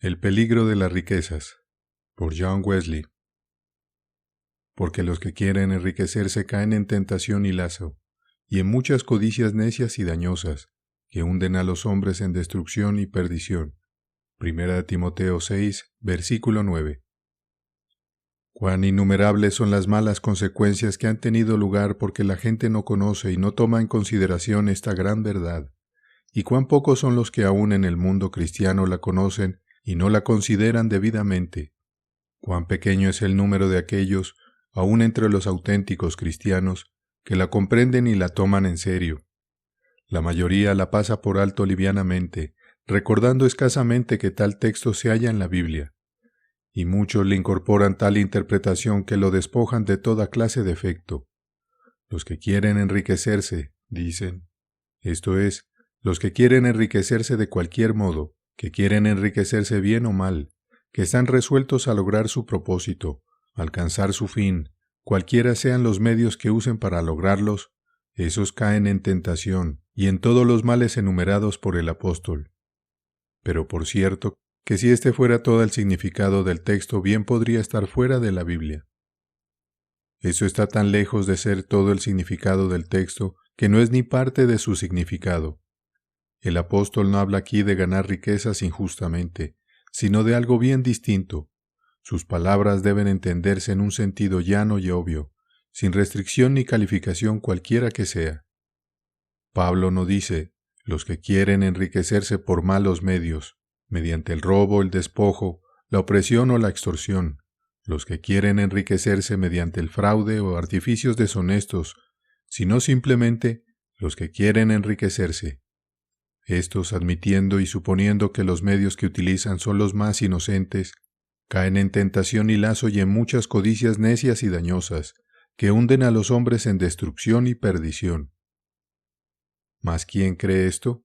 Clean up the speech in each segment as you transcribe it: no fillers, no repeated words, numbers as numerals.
El peligro de las riquezas, por John Wesley. Porque los que quieren enriquecerse caen en tentación y lazo, y en muchas codicias necias y dañosas, que hunden a los hombres en destrucción y perdición. 1 Timoteo 6, versículo 9. Cuán innumerables son las malas consecuencias que han tenido lugar porque la gente no conoce y no toma en consideración esta gran verdad, y cuán pocos son los que aún en el mundo cristiano la conocen y no la consideran debidamente. Cuán pequeño es el número de aquellos, aún entre los auténticos cristianos, que la comprenden y la toman en serio. La mayoría la pasa por alto livianamente, recordando escasamente que tal texto se halla en la Biblia, y muchos le incorporan tal interpretación que lo despojan de toda clase de efecto. Los que quieren enriquecerse, dicen, esto es, los que quieren enriquecerse de cualquier modo, que quieren enriquecerse bien o mal, que están resueltos a lograr su propósito, alcanzar su fin, cualquiera sean los medios que usen para lograrlos, esos caen en tentación y en todos los males enumerados por el apóstol. Pero por cierto, que si este fuera todo el significado del texto, bien podría estar fuera de la Biblia. Eso está tan lejos de ser todo el significado del texto, que no es ni parte de su significado. El apóstol no habla aquí de ganar riquezas injustamente, sino de algo bien distinto. Sus palabras deben entenderse en un sentido llano y obvio, sin restricción ni calificación cualquiera que sea. Pablo no dice, los que quieren enriquecerse por malos medios, mediante el robo, el despojo, la opresión o la extorsión, los que quieren enriquecerse mediante el fraude o artificios deshonestos, sino simplemente los que quieren enriquecerse. Estos, admitiendo y suponiendo que los medios que utilizan son los más inocentes, caen en tentación y lazo y en muchas codicias necias y dañosas, que hunden a los hombres en destrucción y perdición. ¿Mas quién cree esto?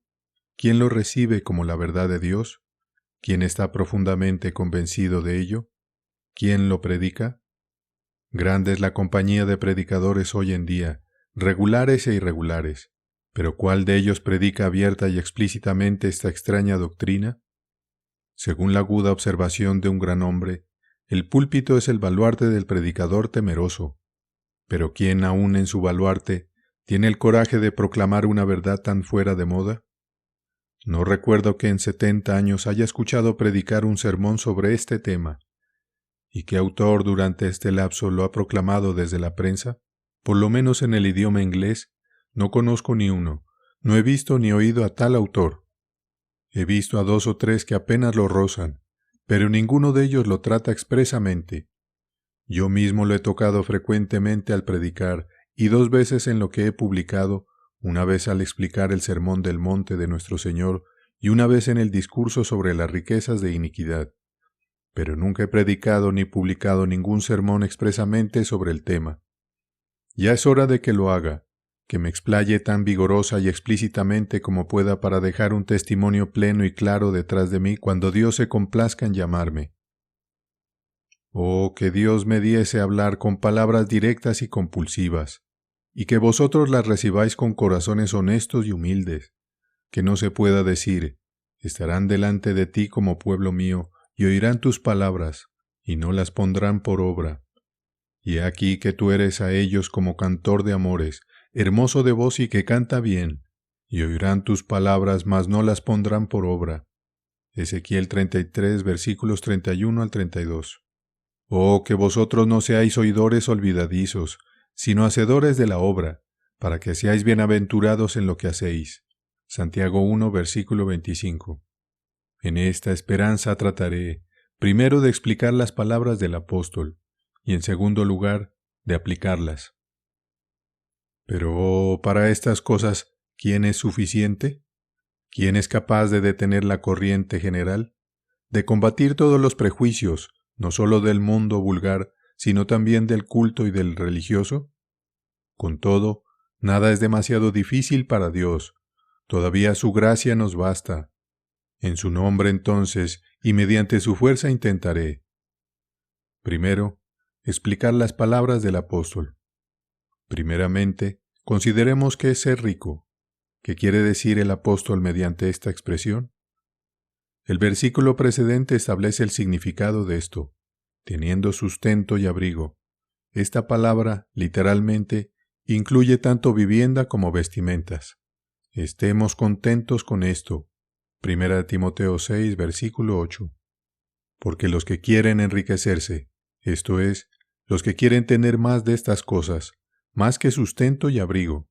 ¿Quién lo recibe como la verdad de Dios? ¿Quién está profundamente convencido de ello? ¿Quién lo predica? Grande es la compañía de predicadores hoy en día, regulares e irregulares. ¿Pero cuál de ellos predica abierta y explícitamente esta extraña doctrina? Según la aguda observación de un gran hombre, el púlpito es el baluarte del predicador temeroso. Pero ¿quién aún en su baluarte tiene el coraje de proclamar una verdad tan fuera de moda? No recuerdo que en 70 años haya escuchado predicar un sermón sobre este tema. ¿Y qué autor durante este lapso lo ha proclamado desde la prensa? Por lo menos en el idioma inglés, no conozco ni uno. No he visto ni oído a tal autor. He visto a 2 o 3 que apenas lo rozan, pero ninguno de ellos lo trata expresamente. Yo mismo lo he tocado frecuentemente al predicar, y 2 veces en lo que he publicado, una vez al explicar el sermón del monte de nuestro Señor, y una vez en el discurso sobre las riquezas de iniquidad. Pero nunca he predicado ni publicado ningún sermón expresamente sobre el tema. Ya es hora de que lo haga, que me explaye tan vigorosa y explícitamente como pueda para dejar un testimonio pleno y claro detrás de mí cuando Dios se complazca en llamarme. Oh, que Dios me diese hablar con palabras directas y compulsivas, y que vosotros las recibáis con corazones honestos y humildes, que no se pueda decir, estarán delante de ti como pueblo mío, y oirán tus palabras, y no las pondrán por obra. Y he aquí que tú eres a ellos como cantor de amores, hermoso de voz y que canta bien, y oirán tus palabras, mas no las pondrán por obra. Ezequiel 33, versículos 31 al 32. Oh, que vosotros no seáis oidores olvidadizos, sino hacedores de la obra, para que seáis bienaventurados en lo que hacéis. Santiago 1, versículo 25. En esta esperanza trataré, primero de explicar las palabras del apóstol, y en segundo lugar, de aplicarlas. Pero para estas cosas, ¿quién es suficiente? ¿Quién es capaz de detener la corriente general? De combatir todos los prejuicios, no solo del mundo vulgar, sino también del culto y del religioso? Con todo, nada es demasiado difícil para Dios. Todavía su gracia nos basta. En su nombre entonces, y mediante su fuerza intentaré. Primero, explicar las palabras del apóstol. Primeramente, consideremos qué es ser rico. ¿Qué quiere decir el apóstol mediante esta expresión? El versículo precedente establece el significado de esto, teniendo sustento y abrigo. Esta palabra, literalmente, incluye tanto vivienda como vestimentas. Estemos contentos con esto. 1 Timoteo 6, versículo 8. Porque los que quieren enriquecerse, esto es, los que quieren tener más de estas cosas, más que sustento y abrigo.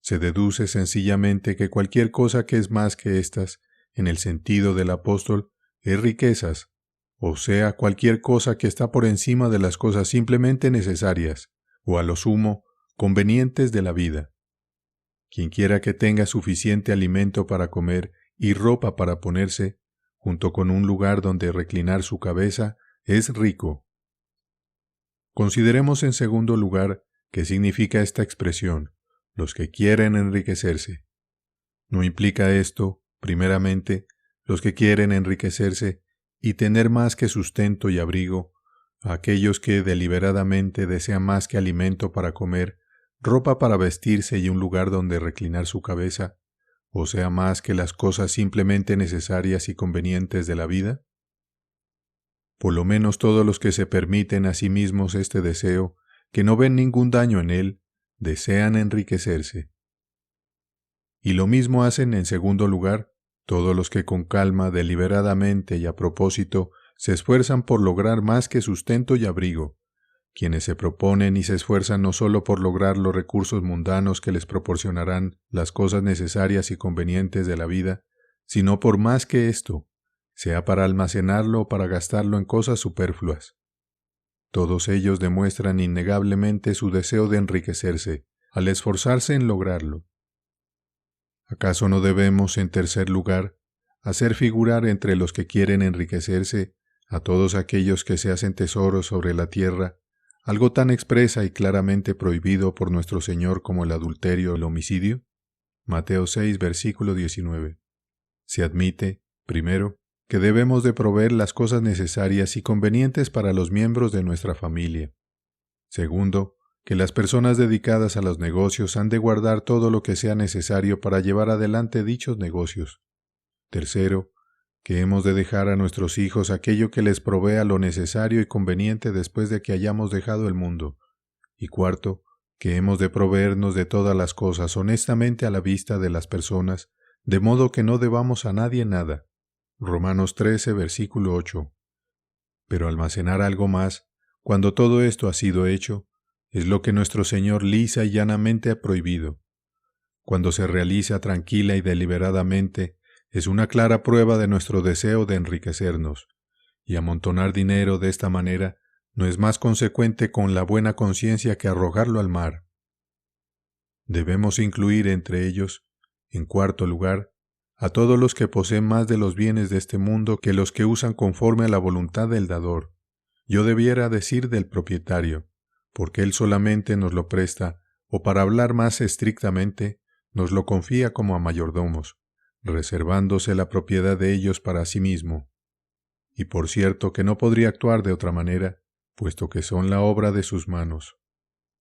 Se deduce sencillamente que cualquier cosa que es más que estas, en el sentido del apóstol, es riquezas, o sea, cualquier cosa que está por encima de las cosas simplemente necesarias, o a lo sumo, convenientes de la vida. Quienquiera que tenga suficiente alimento para comer y ropa para ponerse, junto con un lugar donde reclinar su cabeza, es rico. Consideremos en segundo lugar qué significa esta expresión, los que quieren enriquecerse. ¿No implica esto, primeramente, los que quieren enriquecerse y tener más que sustento y abrigo, a aquellos que deliberadamente desean más que alimento para comer, ropa para vestirse y un lugar donde reclinar su cabeza, o sea, más que las cosas simplemente necesarias y convenientes de la vida? Por lo menos todos los que se permiten a sí mismos este deseo, que no ven ningún daño en él, desean enriquecerse. Y lo mismo hacen en segundo lugar todos los que con calma, deliberadamente y a propósito se esfuerzan por lograr más que sustento y abrigo, quienes se proponen y se esfuerzan no solo por lograr los recursos mundanos que les proporcionarán las cosas necesarias y convenientes de la vida, sino por más que esto, sea para almacenarlo o para gastarlo en cosas superfluas. Todos ellos demuestran innegablemente su deseo de enriquecerse, al esforzarse en lograrlo. ¿Acaso no debemos, en tercer lugar, hacer figurar entre los que quieren enriquecerse a todos aquellos que se hacen tesoros sobre la tierra, algo tan expresa y claramente prohibido por nuestro Señor como el adulterio o el homicidio? Mateo 6, versículo 19. Se admite, primero, que debemos de proveer las cosas necesarias y convenientes para los miembros de nuestra familia. Segundo, que las personas dedicadas a los negocios han de guardar todo lo que sea necesario para llevar adelante dichos negocios. Tercero, que hemos de dejar a nuestros hijos aquello que les provea lo necesario y conveniente después de que hayamos dejado el mundo. Y cuarto, que hemos de proveernos de todas las cosas honestamente a la vista de las personas, de modo que no debamos a nadie nada. Romanos 13, versículo 8. Pero almacenar algo más, cuando todo esto ha sido hecho, es lo que nuestro Señor lisa y llanamente ha prohibido. Cuando se realiza tranquila y deliberadamente, es una clara prueba de nuestro deseo de enriquecernos, y amontonar dinero de esta manera no es más consecuente con la buena conciencia que arrojarlo al mar. Debemos incluir entre ellos, en cuarto lugar, a todos los que poseen más de los bienes de este mundo que los que usan conforme a la voluntad del dador. Yo debiera decir del propietario, porque él solamente nos lo presta, o para hablar más estrictamente, nos lo confía como a mayordomos, reservándose la propiedad de ellos para sí mismo. Y por cierto que no podría actuar de otra manera, puesto que son la obra de sus manos.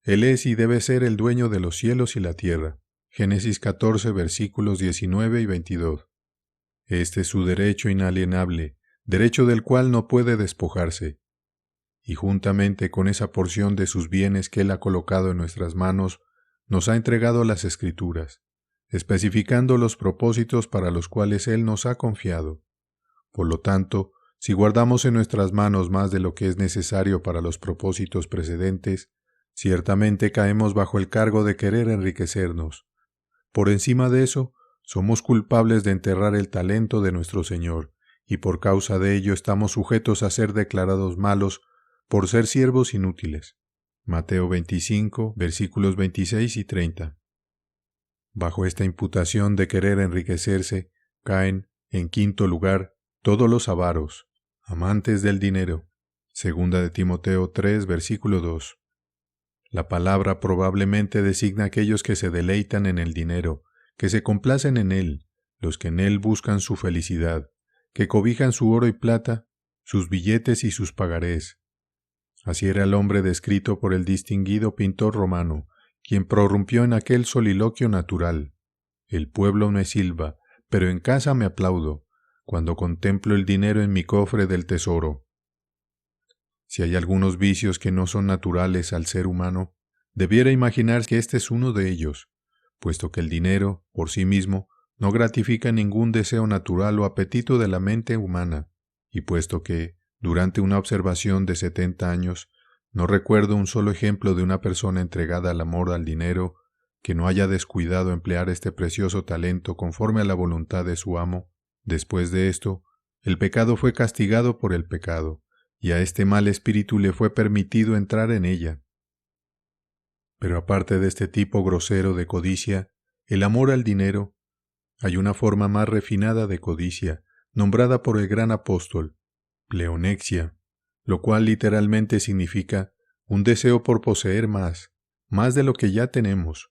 Él es y debe ser el dueño de los cielos y la tierra. Génesis 14, versículos 19 y 22. Este es su derecho inalienable, derecho del cual no puede despojarse. Y juntamente con esa porción de sus bienes que Él ha colocado en nuestras manos, nos ha entregado las Escrituras, especificando los propósitos para los cuales Él nos ha confiado. Por lo tanto, si guardamos en nuestras manos más de lo que es necesario para los propósitos precedentes, ciertamente caemos bajo el cargo de querer enriquecernos. Por encima de eso, somos culpables de enterrar el talento de nuestro Señor, y por causa de ello estamos sujetos a ser declarados malos por ser siervos inútiles. Mateo 25, versículos 26 y 30. Bajo esta imputación de querer enriquecerse, caen, en quinto lugar, todos los avaros, amantes del dinero. Segunda de Timoteo 3, versículo 2. La palabra probablemente designa a aquellos que se deleitan en el dinero, que se complacen en él, los que en él buscan su felicidad, que cobijan su oro y plata, sus billetes y sus pagarés. Así era el hombre descrito por el distinguido pintor romano, quien prorrumpió en aquel soliloquio natural. El pueblo me silba, pero en casa me aplaudo. cuando contemplo el dinero en mi cofre del tesoro. Si hay algunos vicios que no son naturales al ser humano, debiera imaginar que este es uno de ellos, puesto que el dinero, por sí mismo, no gratifica ningún deseo natural o apetito de la mente humana, y puesto que, durante una observación de 70 años, no recuerdo un solo ejemplo de una persona entregada al amor al dinero que no haya descuidado emplear este precioso talento conforme a la voluntad de su amo. Después de esto, el pecado fue castigado por el pecado, y a este mal espíritu le fue permitido entrar en ella. Pero aparte de este tipo grosero de codicia, el amor al dinero, hay una forma más refinada de codicia, nombrada por el gran apóstol, pleonexia, lo cual literalmente significa un deseo por poseer más de lo que ya tenemos,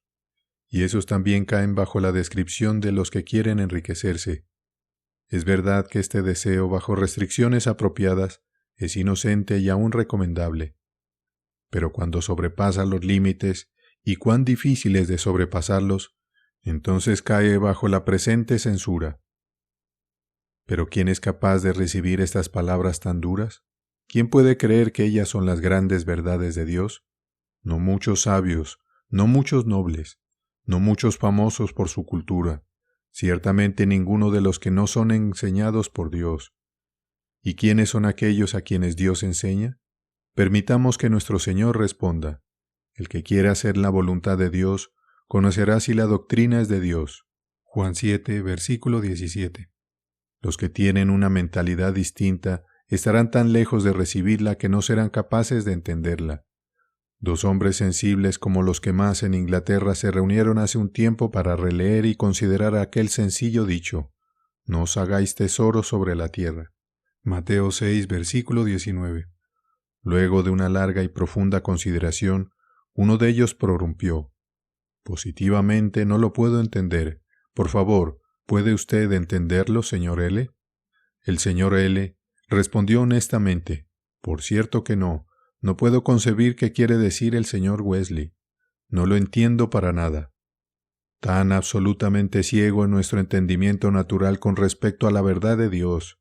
y esos también caen bajo la descripción de los que quieren enriquecerse. Es verdad que este deseo, bajo restricciones apropiadas, es inocente y aún recomendable, pero cuando sobrepasa los límites, y cuán difícil es de sobrepasarlos, entonces cae bajo la presente censura. Pero ¿quién es capaz de recibir estas palabras tan duras? ¿Quién puede creer que ellas son las grandes verdades de Dios? No muchos sabios, no muchos nobles, no muchos famosos por su cultura, ciertamente ninguno de los que no son enseñados por Dios. ¿Y quiénes son aquellos a quienes Dios enseña? Permitamos que nuestro Señor responda. El que quiera hacer la voluntad de Dios, conocerá si la doctrina es de Dios. Juan 7, versículo 17. Los que tienen una mentalidad distinta estarán tan lejos de recibirla que no serán capaces de entenderla. Dos hombres sensibles como los que más en Inglaterra se reunieron hace un tiempo para releer y considerar aquel sencillo dicho: no os hagáis tesoros sobre la tierra. Mateo 6, versículo 19. Luego de una larga y profunda consideración, uno de ellos prorrumpió: positivamente no lo puedo entender. Por favor, ¿puede usted entenderlo, señor L? El señor L respondió honestamente: por cierto que no. No puedo concebir qué quiere decir el señor Wesley. No lo entiendo para nada. Tan absolutamente ciego en nuestro entendimiento natural con respecto a la verdad de Dios.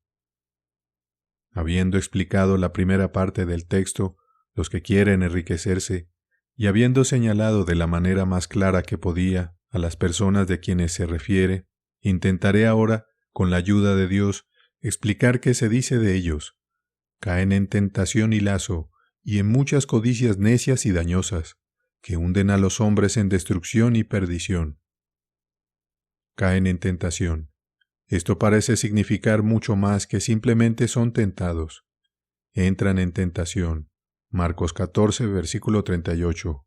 Habiendo explicado la primera parte del texto, los que quieren enriquecerse, y habiendo señalado de la manera más clara que podía a las personas de quienes se refiere, intentaré ahora, con la ayuda de Dios, explicar qué se dice de ellos. Caen en tentación y lazo, y en muchas codicias necias y dañosas, que hunden a los hombres en destrucción y perdición. Caen en tentación. Esto parece significar mucho más que simplemente son tentados. Entran en tentación. Marcos 14, versículo 38.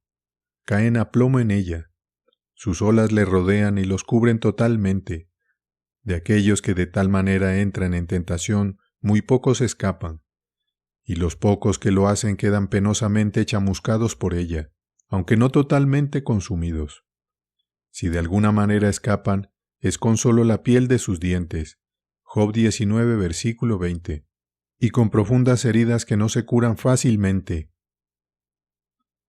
Caen a plomo en ella. Sus olas le rodean y los cubren totalmente. De aquellos que de tal manera entran en tentación, muy pocos escapan. Y los pocos que lo hacen quedan penosamente chamuscados por ella, aunque no totalmente consumidos. Si de alguna manera escapan, es con solo la piel de sus dientes. Job 19, versículo 20. Y con profundas heridas que no se curan fácilmente.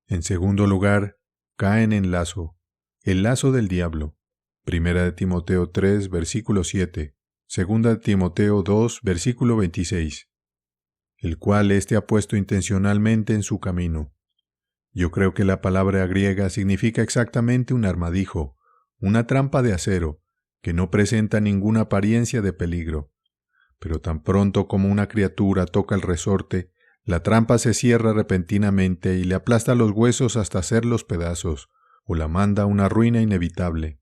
En segundo lugar, caen en lazo, el lazo del diablo. Primera de Timoteo 3, versículo 7. Segunda de Timoteo 2, versículo 26. El cual éste ha puesto intencionalmente en su camino. Yo creo que la palabra griega significa exactamente un armadijo, una trampa de acero, que no presenta ninguna apariencia de peligro. Pero tan pronto como una criatura toca el resorte, la trampa se cierra repentinamente y le aplasta los huesos hasta hacerlos pedazos, o la manda a una ruina inevitable.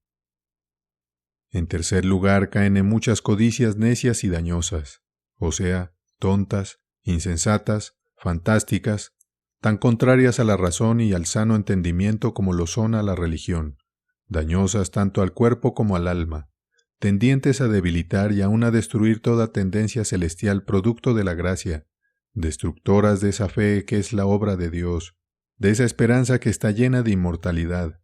En tercer lugar, caen en muchas codicias necias y dañosas, o sea, tontas, insensatas, fantásticas, tan contrarias a la razón y al sano entendimiento como lo son a la religión, dañosas tanto al cuerpo como al alma, tendientes a debilitar y aun a destruir toda tendencia celestial producto de la gracia, destructoras de esa fe que es la obra de Dios, de esa esperanza que está llena de inmortalidad,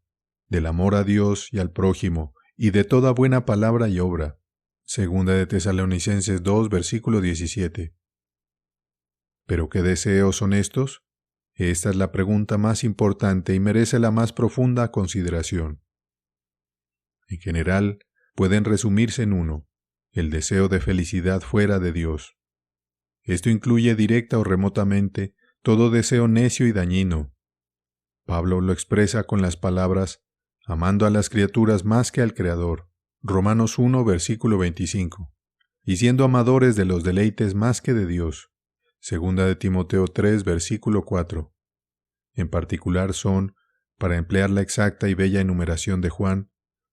del amor a Dios y al prójimo, y de toda buena palabra y obra. Segunda de Tesalonicenses 2, versículo 17. ¿Pero qué deseos son estos? Esta es la pregunta más importante y merece la más profunda consideración. En general, pueden resumirse en uno: el deseo de felicidad fuera de Dios. Esto incluye directa o remotamente todo deseo necio y dañino. Pablo lo expresa con las palabras, amando a las criaturas más que al Creador, Romanos 1, versículo 25, y siendo amadores de los deleites más que de Dios, segunda de Timoteo 3, versículo 4. En particular son, para emplear la exacta y bella enumeración de Juan,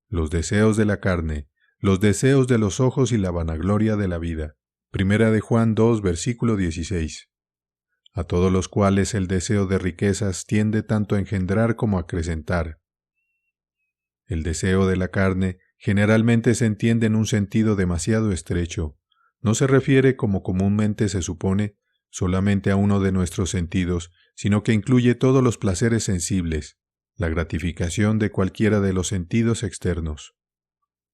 los deseos de la carne, los deseos de los ojos y la vanagloria de la vida. Primera de Juan 2, versículo 16. A todos los cuales el deseo de riquezas tiende tanto a engendrar como a acrecentar. El deseo de la carne generalmente se entiende en un sentido demasiado estrecho. No se refiere, como comúnmente se supone, solamente a uno de nuestros sentidos, sino que incluye todos los placeres sensibles, la gratificación de cualquiera de los sentidos externos.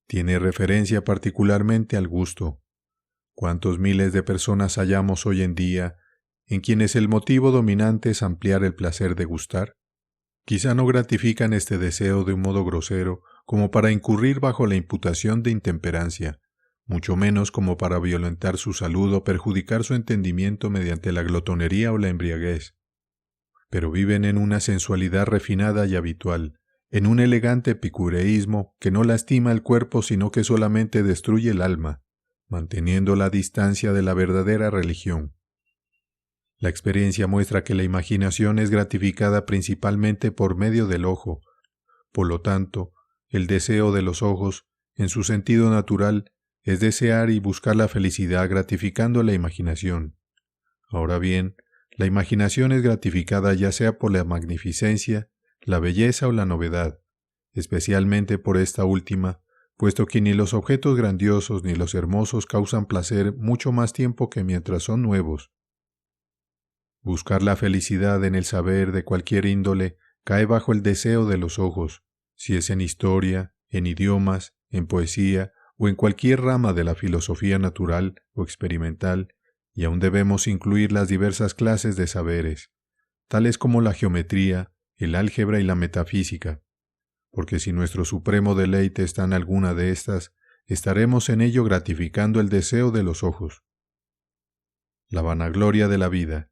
Tiene referencia particularmente al gusto. ¿Cuántos miles de personas hallamos hoy en día en quienes el motivo dominante es ampliar el placer de gustar? Quizá no gratifican este deseo de un modo grosero como para incurrir bajo la imputación de intemperancia, mucho menos como para violentar su salud o perjudicar su entendimiento mediante la glotonería o la embriaguez. Pero viven en una sensualidad refinada y habitual, en un elegante epicureísmo que no lastima el cuerpo sino que solamente destruye el alma, manteniendo la distancia de la verdadera religión. La experiencia muestra que la imaginación es gratificada principalmente por medio del ojo. Por lo tanto, el deseo de los ojos, en su sentido natural, es desear y buscar la felicidad gratificando la imaginación. Ahora bien, la imaginación es gratificada ya sea por la magnificencia, la belleza o la novedad, especialmente por esta última, puesto que ni los objetos grandiosos ni los hermosos causan placer mucho más tiempo que mientras son nuevos. Buscar la felicidad en el saber de cualquier índole cae bajo el deseo de los ojos, si es en historia, en idiomas, en poesía o en cualquier rama de la filosofía natural o experimental, y aún debemos incluir las diversas clases de saberes, tales como la geometría, el álgebra y la metafísica, porque si nuestro supremo deleite está en alguna de estas, estaremos en ello gratificando el deseo de los ojos. La vanagloria de la vida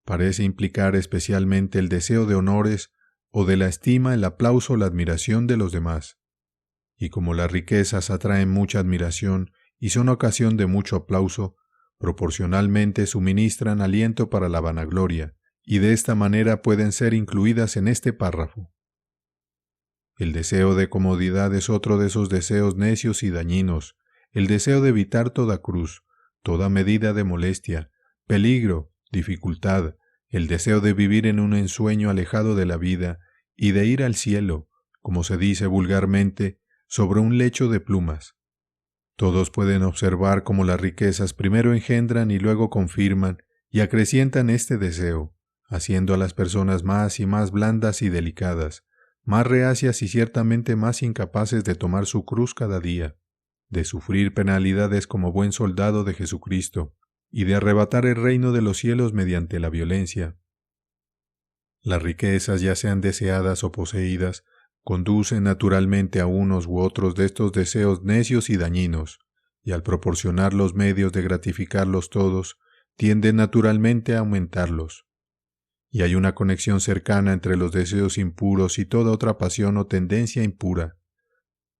parece implicar especialmente el deseo de honores o de la estima, el aplauso o la admiración de los demás. Y como las riquezas atraen mucha admiración y son ocasión de mucho aplauso, proporcionalmente suministran aliento para la vanagloria, y de esta manera pueden ser incluidas en este párrafo. El deseo de comodidad es otro de esos deseos necios y dañinos, el deseo de evitar toda cruz, toda medida de molestia, peligro, dificultad, el deseo de vivir en un ensueño alejado de la vida y de ir al cielo, como se dice vulgarmente, sobre un lecho de plumas. Todos pueden observar cómo las riquezas primero engendran y luego confirman y acrecientan este deseo, haciendo a las personas más y más blandas y delicadas, más reacias y ciertamente más incapaces de tomar su cruz cada día, de sufrir penalidades como buen soldado de Jesucristo, y de arrebatar el reino de los cielos mediante la violencia. Las riquezas, ya sean deseadas o poseídas, conducen naturalmente a unos u otros de estos deseos necios y dañinos, y al proporcionar los medios de gratificarlos todos, tienden naturalmente a aumentarlos. Y hay una conexión cercana entre los deseos impuros y toda otra pasión o tendencia impura.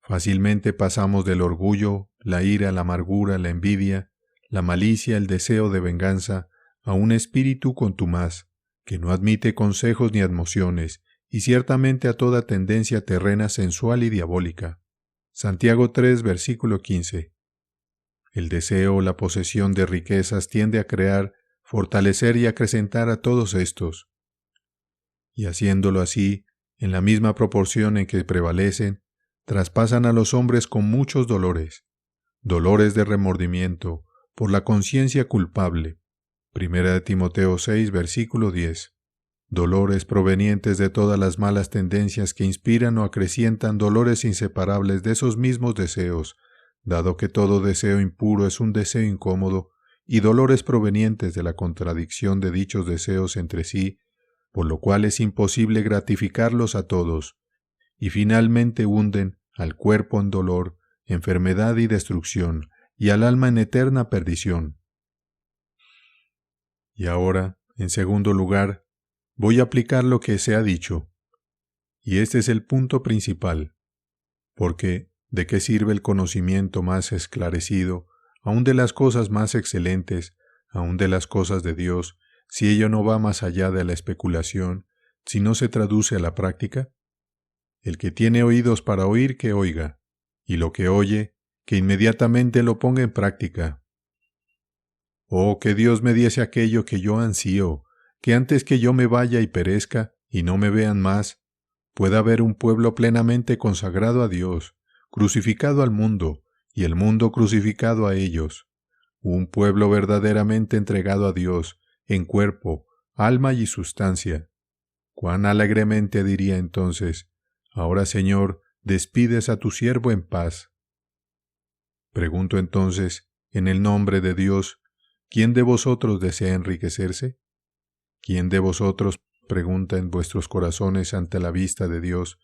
Fácilmente pasamos del orgullo, la ira, la amargura, la envidia, la malicia, el deseo de venganza, a un espíritu contumaz, que no admite consejos ni admociones, y ciertamente a toda tendencia terrena sensual y diabólica. Santiago 3, versículo 15. El deseo o la posesión de riquezas tiende a crear, fortalecer y acrecentar a todos estos. Y haciéndolo así, en la misma proporción en que prevalecen, traspasan a los hombres con muchos dolores de remordimiento, por la conciencia culpable. Primera de Timoteo 6, versículo 10. Dolores provenientes de todas las malas tendencias que inspiran o acrecientan dolores inseparables de esos mismos deseos, dado que todo deseo impuro es un deseo incómodo, y dolores provenientes de la contradicción de dichos deseos entre sí, por lo cual es imposible gratificarlos a todos, y finalmente hunden al cuerpo en dolor, enfermedad y destrucción, y al alma en eterna perdición. Y ahora, en segundo lugar, voy a aplicar lo que se ha dicho. Y este es el punto principal, porque ¿de qué sirve el conocimiento más esclarecido, aun de las cosas más excelentes, aun de las cosas de Dios, si ello no va más allá de la especulación, si no se traduce a la práctica? El que tiene oídos para oír, que oiga, y lo que oye, que inmediatamente lo ponga en práctica. Oh, que Dios me diese aquello que yo ansío, que antes que yo me vaya y perezca, y no me vean más, pueda haber un pueblo plenamente consagrado a Dios, crucificado al mundo, y el mundo crucificado a ellos. Un pueblo verdaderamente entregado a Dios, en cuerpo, alma y sustancia. Cuán alegremente diría entonces: ahora, Señor, despides a tu siervo en paz. Pregunto entonces, en el nombre de Dios, ¿quién de vosotros desea enriquecerse? ¿Quién de vosotros, pregunta en vuestros corazones ante la vista de Dios,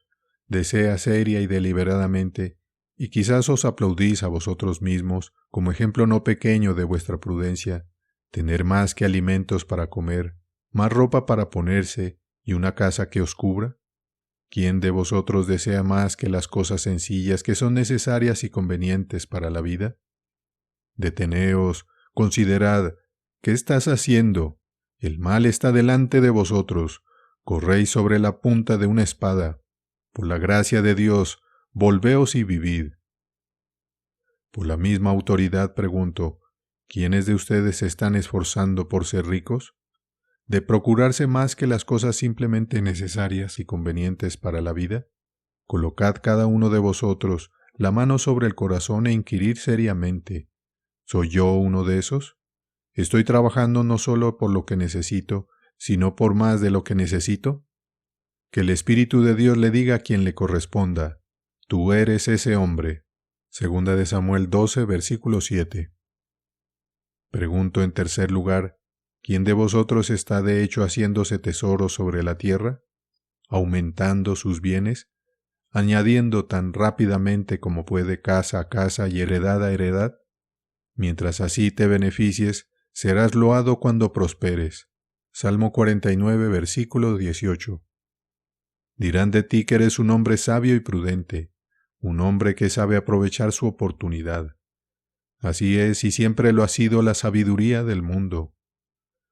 desea seria y deliberadamente, y quizás os aplaudís a vosotros mismos, como ejemplo no pequeño de vuestra prudencia, tener más que alimentos para comer, más ropa para ponerse, y una casa que os cubra? ¿Quién de vosotros desea más que las cosas sencillas que son necesarias y convenientes para la vida? Deteneos, considerad, ¿qué estás haciendo? El mal está delante de vosotros, corréis sobre la punta de una espada. Por la gracia de Dios, volveos y vivid. Por la misma autoridad pregunto, ¿quiénes de ustedes se están esforzando por ser ricos? ¿De procurarse más que las cosas simplemente necesarias y convenientes para la vida? Colocad cada uno de vosotros la mano sobre el corazón e inquirid seriamente, ¿soy yo uno de esos? ¿Estoy trabajando no solo por lo que necesito, sino por más de lo que necesito? Que el Espíritu de Dios le diga a quien le corresponda: tú eres ese hombre. Segunda de Samuel 12, versículo 7. Pregunto en tercer lugar, ¿quién de vosotros está de hecho haciéndose tesoros sobre la tierra, aumentando sus bienes, añadiendo tan rápidamente como puede casa a casa y heredad a heredad? Mientras así te beneficies, serás loado cuando prosperes. Salmo 49, versículo 18. Dirán de ti que eres un hombre sabio y prudente, un hombre que sabe aprovechar su oportunidad. Así es y siempre lo ha sido la sabiduría del mundo.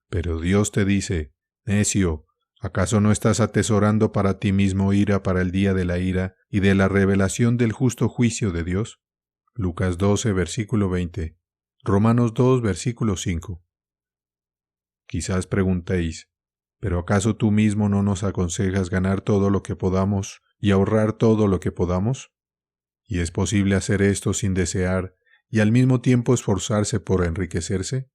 Pero Dios te dice: necio, ¿acaso no estás atesorando para ti mismo ira para el día de la ira y de la revelación del justo juicio de Dios? Lucas 12, versículo 20. Romanos 2, versículo 5. Quizás preguntéis, ¿pero acaso tú mismo no nos aconsejas ganar todo lo que podamos y ahorrar todo lo que podamos? ¿Y es posible hacer esto sin desear y al mismo tiempo esforzarse por enriquecerse?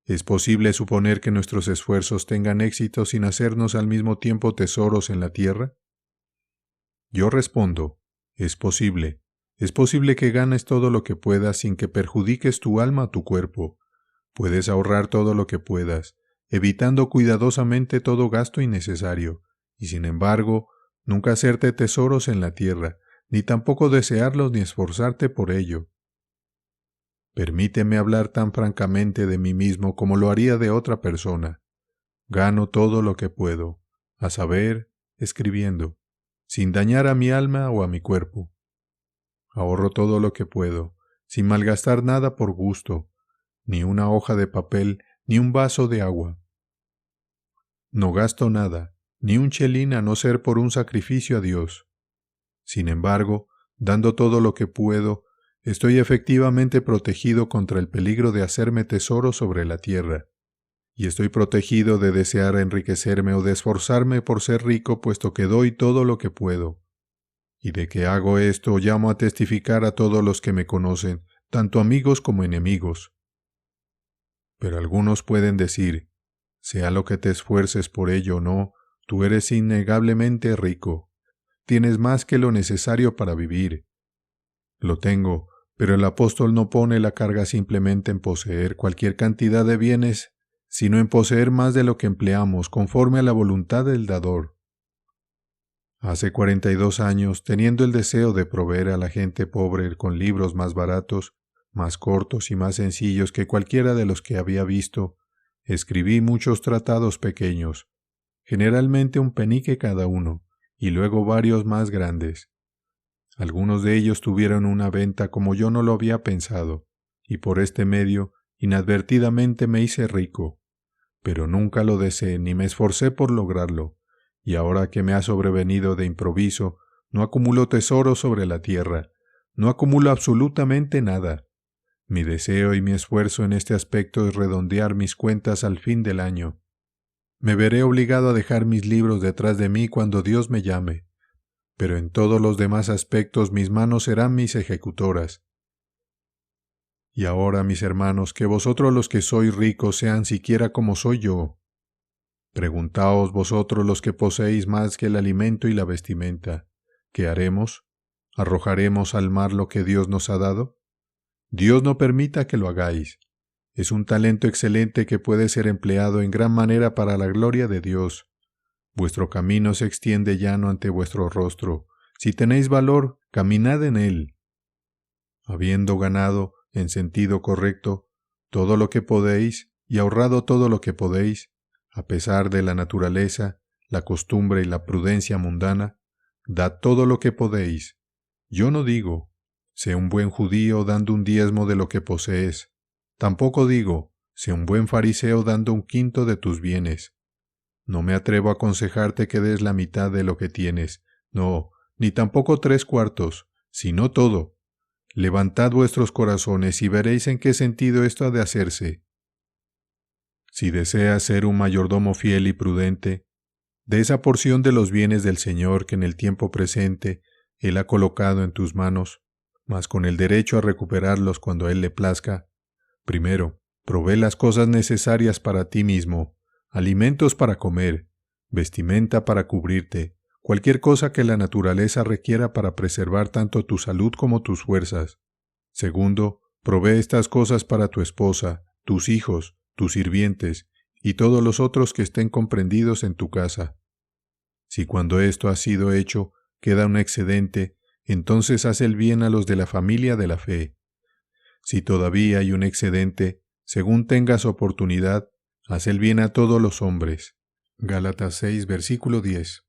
¿Es posible suponer que nuestros esfuerzos tengan éxito sin hacernos al mismo tiempo tesoros en la tierra? Yo respondo, es posible. Es posible que ganes todo lo que puedas sin que perjudiques tu alma o tu cuerpo. Puedes ahorrar todo lo que puedas, evitando cuidadosamente todo gasto innecesario, y sin embargo, nunca hacerte tesoros en la tierra, ni tampoco desearlos ni esforzarte por ello. Permíteme hablar tan francamente de mí mismo como lo haría de otra persona. Gano todo lo que puedo, a saber, escribiendo, sin dañar a mi alma o a mi cuerpo. Ahorro todo lo que puedo, sin malgastar nada por gusto, ni una hoja de papel, ni un vaso de agua. No gasto nada, ni un chelín a no ser por un sacrificio a Dios. Sin embargo, dando todo lo que puedo, estoy efectivamente protegido contra el peligro de hacerme tesoro sobre la tierra, y estoy protegido de desear enriquecerme o de esforzarme por ser rico, puesto que doy todo lo que puedo. Y de que hago esto llamo a testificar a todos los que me conocen, tanto amigos como enemigos. Pero algunos pueden decir, sea lo que te esfuerces por ello o no, tú eres innegablemente rico. Tienes más que lo necesario para vivir. Lo tengo, pero el apóstol no pone la carga simplemente en poseer cualquier cantidad de bienes, sino en poseer más de lo que empleamos conforme a la voluntad del dador. Hace 42 años, teniendo el deseo de proveer a la gente pobre con libros más baratos, más cortos y más sencillos que cualquiera de los que había visto, escribí muchos tratados pequeños, generalmente un penique cada uno, y luego varios más grandes. Algunos de ellos tuvieron una venta como yo no lo había pensado, y por este medio inadvertidamente me hice rico, pero nunca lo deseé ni me esforcé por lograrlo, y ahora que me ha sobrevenido de improviso, no acumulo tesoros sobre la tierra, no acumulo absolutamente nada. Mi deseo y mi esfuerzo en este aspecto es redondear mis cuentas al fin del año. Me veré obligado a dejar mis libros detrás de mí cuando Dios me llame, pero en todos los demás aspectos mis manos serán mis ejecutoras. Y ahora, mis hermanos, que vosotros los que sois ricos sean siquiera como soy yo. Preguntaos vosotros los que poseéis más que el alimento y la vestimenta, ¿qué haremos? ¿Arrojaremos al mar lo que Dios nos ha dado? Dios no permita que lo hagáis. Es un talento excelente que puede ser empleado en gran manera para la gloria de Dios. Vuestro camino se extiende llano ante vuestro rostro. Si tenéis valor, caminad en él. Habiendo ganado, en sentido correcto, todo lo que podéis y ahorrado todo lo que podéis, a pesar de la naturaleza, la costumbre y la prudencia mundana, dad todo lo que podéis. Yo no digo, sé un buen judío dando un diezmo de lo que posees. Tampoco digo, sé un buen fariseo dando un quinto de tus bienes. No me atrevo a aconsejarte que des la mitad de lo que tienes, no, ni tampoco 3/4, sino todo. Levantad vuestros corazones y veréis en qué sentido esto ha de hacerse. Si deseas ser un mayordomo fiel y prudente, de esa porción de los bienes del Señor que en el tiempo presente Él ha colocado en tus manos, mas con el derecho a recuperarlos cuando a Él le plazca, primero, provee las cosas necesarias para ti mismo, alimentos para comer, vestimenta para cubrirte, cualquier cosa que la naturaleza requiera para preservar tanto tu salud como tus fuerzas. Segundo, provee estas cosas para tu esposa, tus hijos, tus sirvientes, y todos los otros que estén comprendidos en tu casa. Si cuando esto ha sido hecho queda un excedente, entonces haz el bien a los de la familia de la fe. Si todavía hay un excedente, según tengas oportunidad, haz el bien a todos los hombres. Gálatas 6, versículo 10.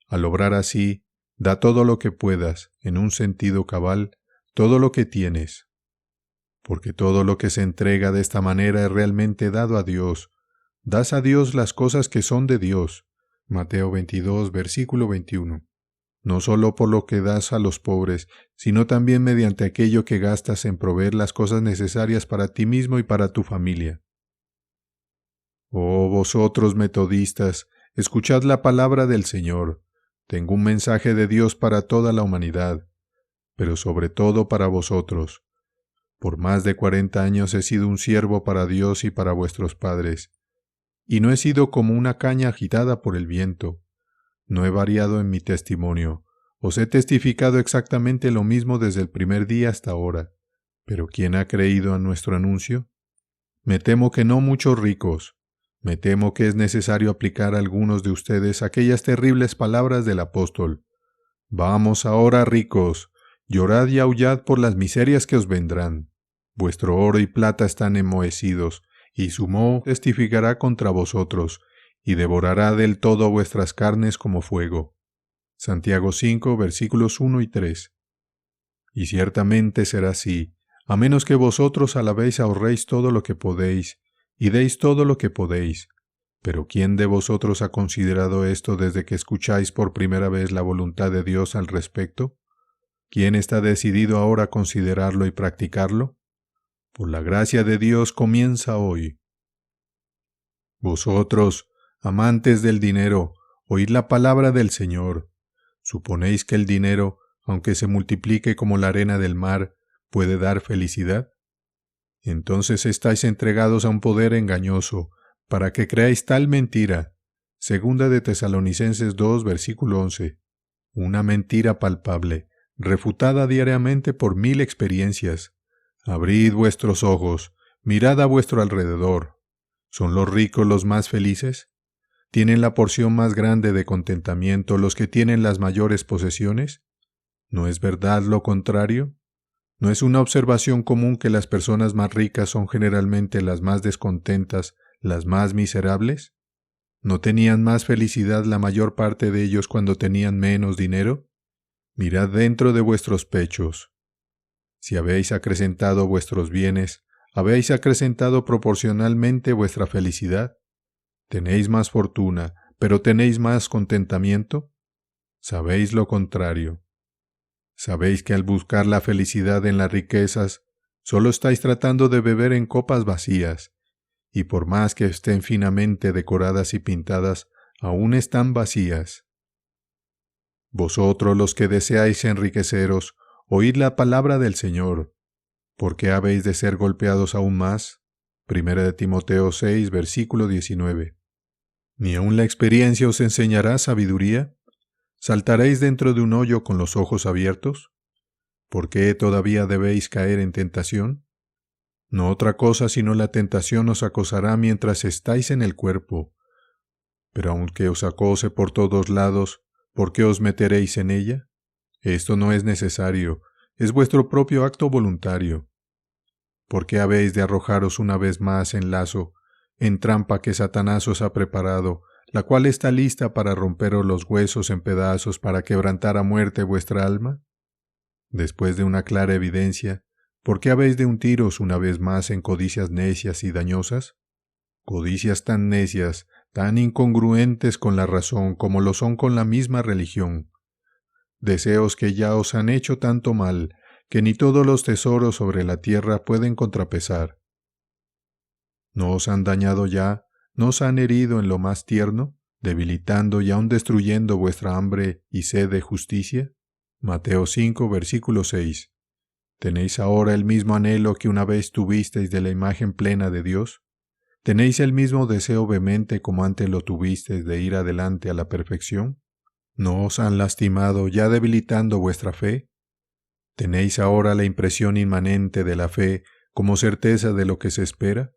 Al obrar así, da todo lo que puedas, en un sentido cabal, todo lo que tienes. Porque todo lo que se entrega de esta manera es realmente dado a Dios. Das a Dios las cosas que son de Dios. Mateo 22, versículo 21. No solo por lo que das a los pobres, sino también mediante aquello que gastas en proveer las cosas necesarias para ti mismo y para tu familia. Oh vosotros metodistas, escuchad la palabra del Señor. Tengo un mensaje de Dios para toda la humanidad, pero sobre todo para vosotros. Por más de 40 años he sido un siervo para Dios y para vuestros padres, y no he sido como una caña agitada por el viento. No he variado en mi testimonio. Os he testificado exactamente lo mismo desde el primer día hasta ahora. ¿Pero quién ha creído a nuestro anuncio? Me temo que no muchos ricos. Me temo que es necesario aplicar a algunos de ustedes aquellas terribles palabras del apóstol. Vamos ahora, ricos, llorad y aullad por las miserias que os vendrán. Vuestro oro y plata están enmohecidos, y su moho testificará contra vosotros, y devorará del todo vuestras carnes como fuego. Santiago 5, versículos 1 y 3. Y ciertamente será así, a menos que vosotros a la vez ahorréis todo lo que podéis, y deis todo lo que podéis. Pero ¿quién de vosotros ha considerado esto desde que escucháis por primera vez la voluntad de Dios al respecto? ¿Quién está decidido ahora a considerarlo y practicarlo? Por la gracia de Dios comienza hoy. Vosotros, amantes del dinero, oíd la palabra del Señor. ¿Suponéis que el dinero, aunque se multiplique como la arena del mar, puede dar felicidad? Entonces estáis entregados a un poder engañoso, para que creáis tal mentira. Segunda de Tesalonicenses 2, versículo 11. Una mentira palpable, refutada diariamente por 1000 experiencias. Abrid vuestros ojos, mirad a vuestro alrededor. ¿Son los ricos los más felices? ¿Tienen la porción más grande de contentamiento los que tienen las mayores posesiones? ¿No es verdad lo contrario? ¿No es una observación común que las personas más ricas son generalmente las más descontentas, las más miserables? ¿No tenían más felicidad la mayor parte de ellos cuando tenían menos dinero? Mirad dentro de vuestros pechos. Si habéis acrecentado vuestros bienes, ¿habéis acrecentado proporcionalmente vuestra felicidad? ¿Tenéis más fortuna, pero tenéis más contentamiento? Sabéis lo contrario. Sabéis que al buscar la felicidad en las riquezas, solo estáis tratando de beber en copas vacías, y por más que estén finamente decoradas y pintadas, aún están vacías. Vosotros los que deseáis enriqueceros, oíd la palabra del Señor. ¿Por qué habéis de ser golpeados aún más? 1 Timoteo 6, versículo 19. ¿Ni aun la experiencia os enseñará sabiduría? ¿Saltaréis dentro de un hoyo con los ojos abiertos? ¿Por qué todavía debéis caer en tentación? No otra cosa sino la tentación os acosará mientras estáis en el cuerpo. Pero aunque os acose por todos lados, ¿por qué os meteréis en ella? Esto no es necesario, es vuestro propio acto voluntario. ¿Por qué habéis de arrojaros una vez más en lazo, en trampa que Satanás os ha preparado, la cual está lista para romperos los huesos en pedazos para quebrantar a muerte vuestra alma? Después de una clara evidencia, ¿por qué habéis de hundiros una vez más en codicias necias y dañosas? Codicias tan necias, tan incongruentes con la razón como lo son con la misma religión. Deseos que ya os han hecho tanto mal, que ni todos los tesoros sobre la tierra pueden contrapesar. ¿No os han dañado ya, no os han herido en lo más tierno, debilitando y aun destruyendo vuestra hambre y sed de justicia? Mateo 5, versículo 6. ¿Tenéis ahora el mismo anhelo que una vez tuvisteis de la imagen plena de Dios? ¿Tenéis el mismo deseo vehemente como antes lo tuvisteis de ir adelante a la perfección? ¿No os han lastimado ya debilitando vuestra fe? ¿Tenéis ahora la impresión inmanente de la fe como certeza de lo que se espera?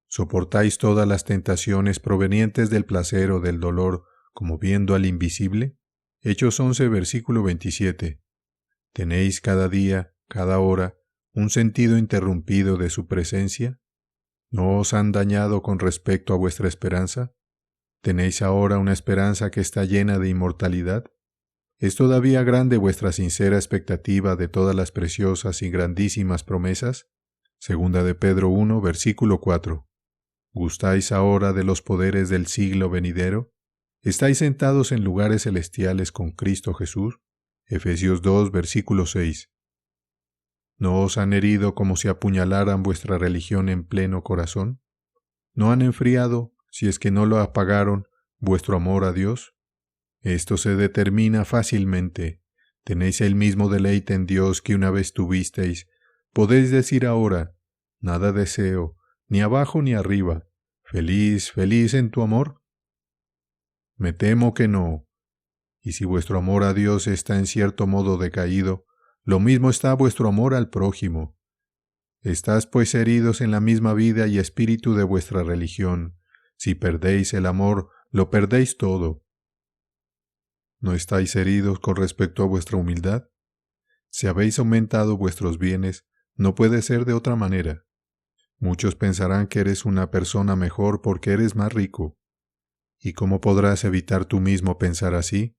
¿Soportáis todas las tentaciones provenientes del placer o del dolor como viendo al invisible? Hechos 11, versículo 27. ¿Tenéis cada día, cada hora, un sentido interrumpido de su presencia? ¿No os han dañado con respecto a vuestra esperanza? ¿Tenéis ahora una esperanza que está llena de inmortalidad? ¿Es todavía grande vuestra sincera expectativa de todas las preciosas y grandísimas promesas? Segunda de Pedro 1, versículo 4. ¿Gustáis ahora de los poderes del siglo venidero? ¿Estáis sentados en lugares celestiales con Cristo Jesús? Efesios 2, versículo 6. ¿No os han herido como si apuñalaran vuestra religión en pleno corazón? ¿No han enfriado, si es que no lo apagaron, vuestro amor a Dios? Esto se determina fácilmente. Tenéis el mismo deleite en Dios que una vez tuvisteis. Podéis decir ahora, nada deseo, ni abajo ni arriba. ¿Feliz, feliz en tu amor? Me temo que no. Y si vuestro amor a Dios está en cierto modo decaído, lo mismo está vuestro amor al prójimo. Estás pues heridos en la misma vida y espíritu de vuestra religión. Si perdéis el amor, lo perdéis todo. ¿No estáis heridos con respecto a vuestra humildad? Si habéis aumentado vuestros bienes, no puede ser de otra manera. Muchos pensarán que eres una persona mejor porque eres más rico. ¿Y cómo podrás evitar tú mismo pensar así?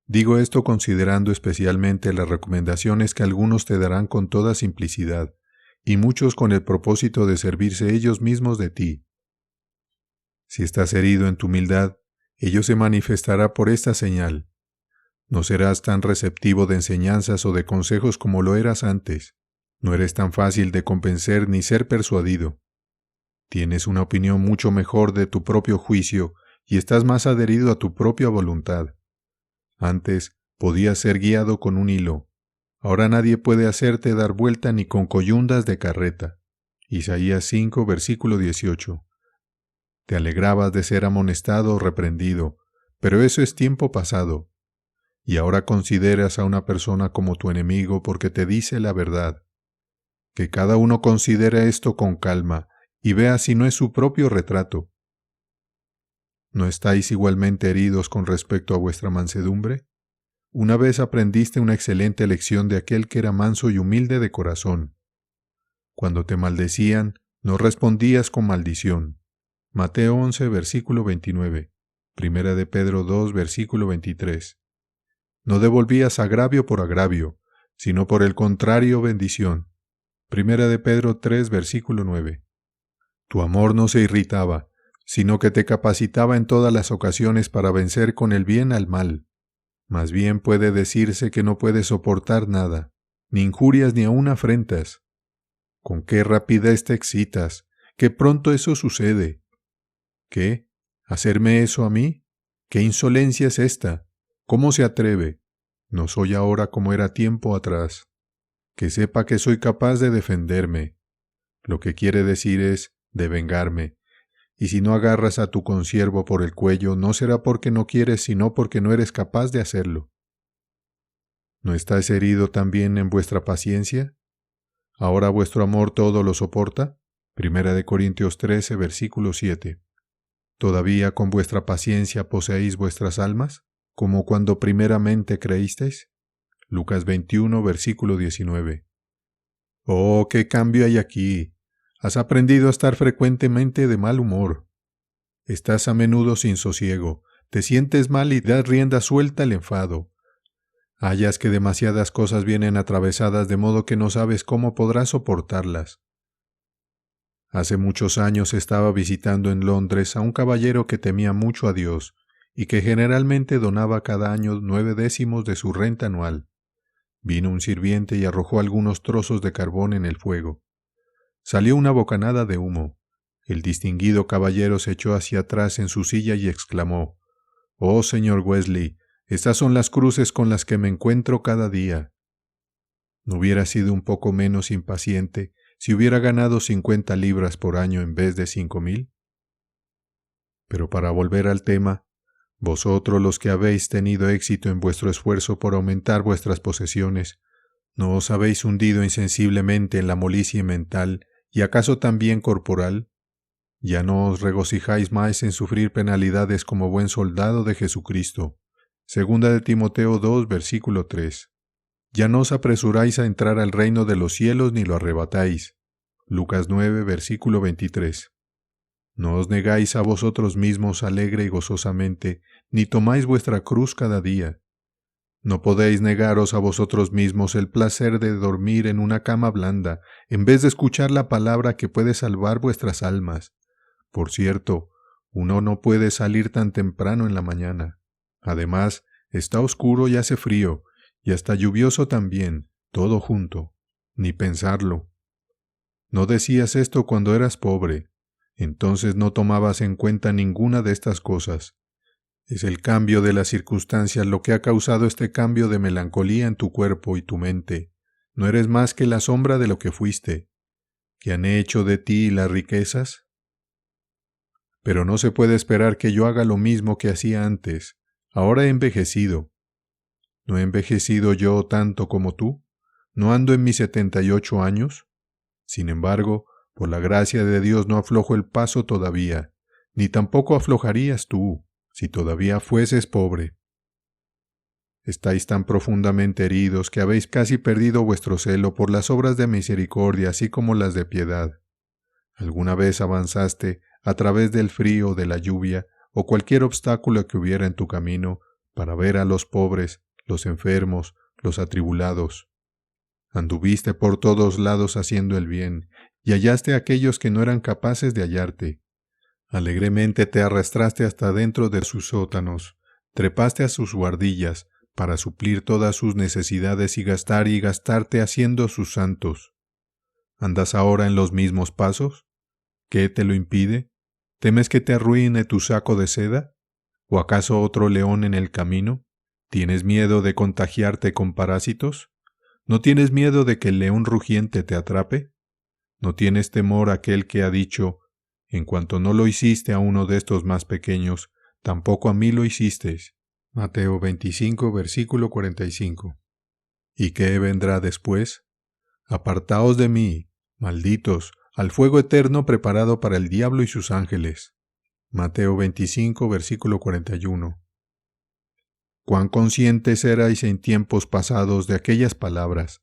Digo esto considerando especialmente las recomendaciones que algunos te darán con toda simplicidad, y muchos con el propósito de servirse ellos mismos de ti. Si estás herido en tu humildad, ello se manifestará por esta señal. No serás tan receptivo de enseñanzas o de consejos como lo eras antes. No eres tan fácil de convencer ni ser persuadido. Tienes una opinión mucho mejor de tu propio juicio y estás más adherido a tu propia voluntad. Antes podías ser guiado con un hilo. Ahora nadie puede hacerte dar vuelta ni con coyundas de carreta. Isaías 5, versículo 18. Te alegrabas de ser amonestado o reprendido, pero eso es tiempo pasado. Y ahora consideras a una persona como tu enemigo porque te dice la verdad. Que cada uno considere esto con calma y vea si no es su propio retrato. ¿No estáis igualmente heridos con respecto a vuestra mansedumbre? una vez aprendiste una excelente lección de aquel que era manso y humilde de corazón. Cuando te maldecían, no respondías con maldición. Mateo 11, versículo 29. Primera de Pedro 2, versículo 23. No devolvías agravio por agravio, sino por el contrario bendición. Primera de Pedro 3, versículo 9. Tu amor no se irritaba, sino que te capacitaba en todas las ocasiones para vencer con el bien al mal. Más bien puede decirse que no puedes soportar nada, ni injurias ni aun afrentas. ¿Con qué rapidez te excitas? ¡Qué pronto eso sucede! ¿Qué? ¿Hacerme eso a mí? ¿Qué insolencia es esta? ¿Cómo se atreve? No soy ahora como era tiempo atrás. Que sepa que soy capaz de defenderme. Lo que quiere decir es de vengarme. Y si no agarras a tu consiervo por el cuello, no será porque no quieres, sino porque no eres capaz de hacerlo. ¿No estáis herido también en vuestra paciencia? ¿Ahora vuestro amor todo lo soporta? Primera de Corintios 13, versículo 7. ¿Todavía con vuestra paciencia poseéis vuestras almas, como cuando primeramente creísteis? Lucas 21, versículo 19. ¡Oh, qué cambio hay aquí! Has aprendido a estar frecuentemente de mal humor. Estás a menudo sin sosiego, te sientes mal y das rienda suelta al enfado. Hallas que demasiadas cosas vienen atravesadas de modo que no sabes cómo podrás soportarlas. Hace muchos años estaba visitando en Londres a un caballero que temía mucho a Dios y que generalmente donaba cada año 9/10 de su renta anual. Vino un sirviente y arrojó algunos trozos de carbón en el fuego. Salió una bocanada de humo. El distinguido caballero se echó hacia atrás en su silla y exclamó: «Oh, señor Wesley, estas son las cruces con las que me encuentro cada día». ¿No hubiera sido un poco menos impaciente si hubiera ganado 50 libras por año en vez de 5,000? Pero para volver al tema, vosotros los que habéis tenido éxito en vuestro esfuerzo por aumentar vuestras posesiones, ¿no os habéis hundido insensiblemente en la molicie mental y acaso también corporal? ¿Ya no os regocijáis más en sufrir penalidades como buen soldado de Jesucristo? Segunda de Timoteo 2, versículo 3. Ya no os apresuráis a entrar al reino de los cielos ni lo arrebatáis. Lucas 9, versículo 23. No os negáis a vosotros mismos alegre y gozosamente, ni tomáis vuestra cruz cada día. No podéis negaros a vosotros mismos el placer de dormir en una cama blanda, en vez de escuchar la palabra que puede salvar vuestras almas. Por cierto, uno no puede salir tan temprano en la mañana. Además, está oscuro y hace frío, y hasta lluvioso también, todo junto. Ni pensarlo. No decías esto cuando eras pobre, entonces no tomabas en cuenta ninguna de estas cosas. Es el cambio de las circunstancias lo que ha causado este cambio de melancolía en tu cuerpo y tu mente. No eres más que la sombra de lo que fuiste. ¿Qué han hecho de ti las riquezas? Pero no se puede esperar que yo haga lo mismo que hacía antes. Ahora he envejecido. ¿No he envejecido yo tanto como tú? ¿No ando en mis 78 años? Sin embargo, por la gracia de Dios no aflojo el paso todavía, ni tampoco aflojarías tú, si todavía fueses pobre. Estáis tan profundamente heridos que habéis casi perdido vuestro celo por las obras de misericordia así como las de piedad. ¿Alguna vez avanzaste a través del frío, de la lluvia o cualquier obstáculo que hubiera en tu camino para ver a los pobres, los enfermos, los atribulados? Anduviste por todos lados haciendo el bien y hallaste a aquellos que no eran capaces de hallarte. Alegremente te arrastraste hasta dentro de sus sótanos, trepaste a sus guardillas para suplir todas sus necesidades y gastarte haciendo sus santos. ¿Andas ahora en los mismos pasos? ¿Qué te lo impide? ¿Temes que te arruine tu saco de seda? ¿O acaso otro león en el camino? ¿Tienes miedo de contagiarte con parásitos? ¿No tienes miedo de que el león rugiente te atrape? ¿No tienes temor a aquel que ha dicho: en cuanto no lo hiciste a uno de estos más pequeños, tampoco a mí lo hicisteis? Mateo 25, versículo 45. ¿Y qué vendrá después? Apartaos de mí, malditos, al fuego eterno preparado para el diablo y sus ángeles. Mateo 25, versículo 41. cuán conscientes erais en tiempos pasados de aquellas palabras.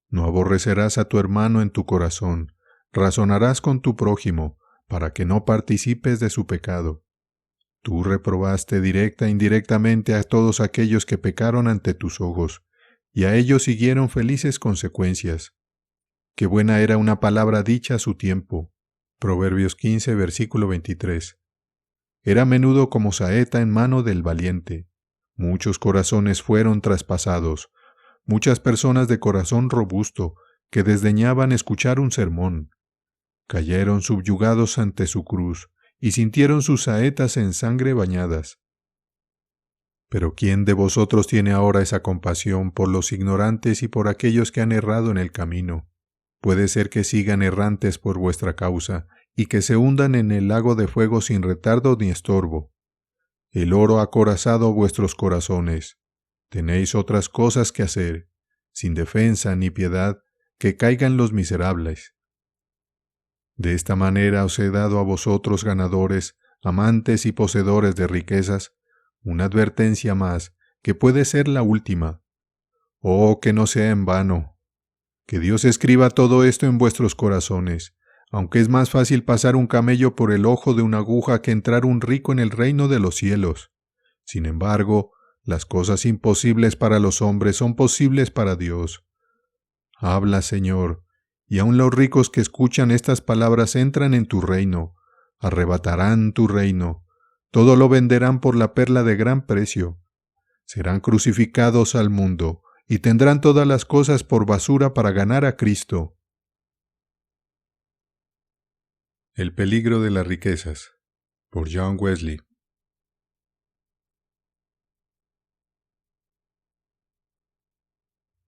No aborrecerás a tu hermano en tu corazón, razonarás con tu prójimo, para que no participes de su pecado. Tú reprobaste directa e indirectamente a todos aquellos que pecaron ante tus ojos, y a ellos siguieron felices consecuencias. Qué buena era una palabra dicha a su tiempo. Proverbios 15, versículo 23. Era a menudo como saeta en mano del valiente. Muchos corazones fueron traspasados, muchas personas de corazón robusto que desdeñaban escuchar un sermón. Cayeron subyugados ante su cruz y sintieron sus saetas en sangre bañadas. Pero ¿quién de vosotros tiene ahora esa compasión por los ignorantes y por aquellos que han errado en el camino? Puede ser que sigan errantes por vuestra causa y que se hundan en el lago de fuego sin retardo ni estorbo. El oro ha acorazado vuestros corazones. Tenéis otras cosas que hacer, sin defensa ni piedad, que caigan los miserables. De esta manera os he dado a vosotros ganadores, amantes y poseedores de riquezas, una advertencia más, que puede ser la última. Oh, que no sea en vano. Que Dios escriba todo esto en vuestros corazones, aunque es más fácil pasar un camello por el ojo de una aguja que entrar un rico en el reino de los cielos. Sin embargo, las cosas imposibles para los hombres son posibles para Dios. Habla, Señor, y aun los ricos que escuchan estas palabras entran en tu reino, arrebatarán tu reino, todo lo venderán por la perla de gran precio. Serán crucificados al mundo, y tendrán todas las cosas por basura para ganar a Cristo. El peligro de las riquezas, por John Wesley.